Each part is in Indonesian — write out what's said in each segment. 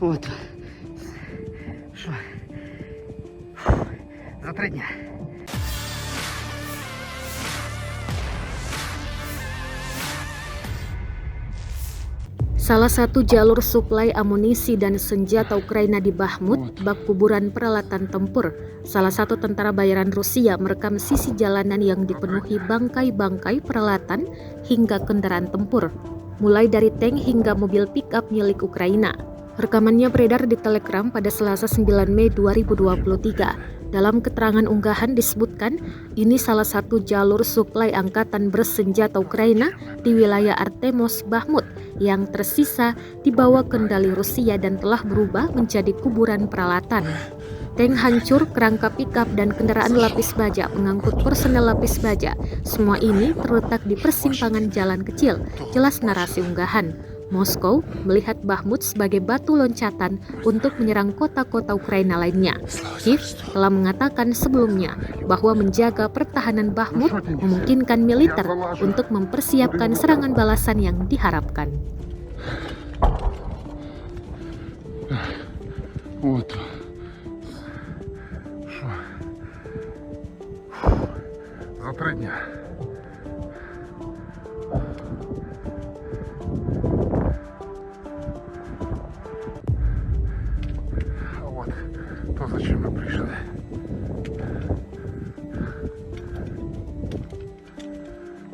Вот. Что? За 3 дня. Salah satu jalur suplai amunisi dan senjata Ukraina di Bakhmut, bak kuburan peralatan tempur. Salah satu tentara bayaran Rusia merekam sisi jalanan yang dipenuhi bangkai-bangkai peralatan hingga kendaraan tempur, mulai dari tank hingga mobil pick-up milik Ukraina. Rekamannya beredar di Telegram pada Selasa 9 Mei 2023. Dalam keterangan unggahan disebutkan, ini salah satu jalur suplai angkatan bersenjata Ukraina di wilayah Artemos, Bakhmut, yang tersisa di bawah kendali Rusia dan telah berubah menjadi kuburan peralatan. Tank hancur, kerangka pickup dan kendaraan lapis baja pengangkut personel lapis baja. Semua ini terletak di persimpangan jalan kecil, jelas narasi unggahan. Moskow melihat Bakhmut sebagai batu loncatan untuk menyerang kota-kota Ukraina lainnya. Kiev telah mengatakan sebelumnya bahwa menjaga pertahanan Bakhmut memungkinkan militer untuk mempersiapkan serangan balasan yang diharapkan. За 3 дня. А вот то, зачем мы пришли.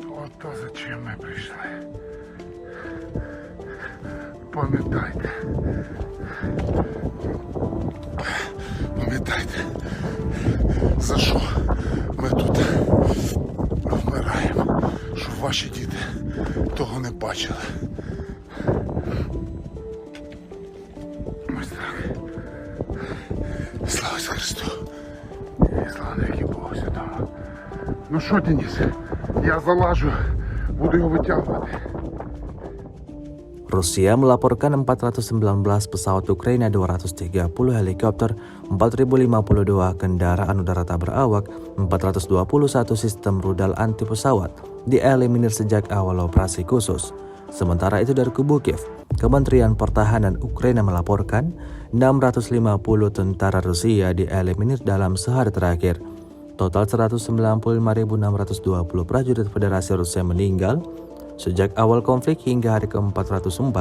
Вот то, зачем мы пришли. Пам'ятайте. Пам'ятайте. За що ми тут вмираємо, щоб ваші діти того не бачили. Ось так. Слава Христу. І слава навіки Богу Святому. Ну що, Денис, я залажу, буду його витягувати. Rusia melaporkan 419 pesawat Ukraina, 230 helikopter, 4.052 kendaraan udara tak berawak, 421 sistem rudal anti pesawat dieliminir sejak awal operasi khusus. Sementara itu dari kubu Kiev, Kementerian Pertahanan Ukraina melaporkan 650 tentara Rusia dieliminir dalam sehari terakhir. Total 195.620 prajurit Federasi Rusia meninggal sejak awal konflik hingga hari ke-440.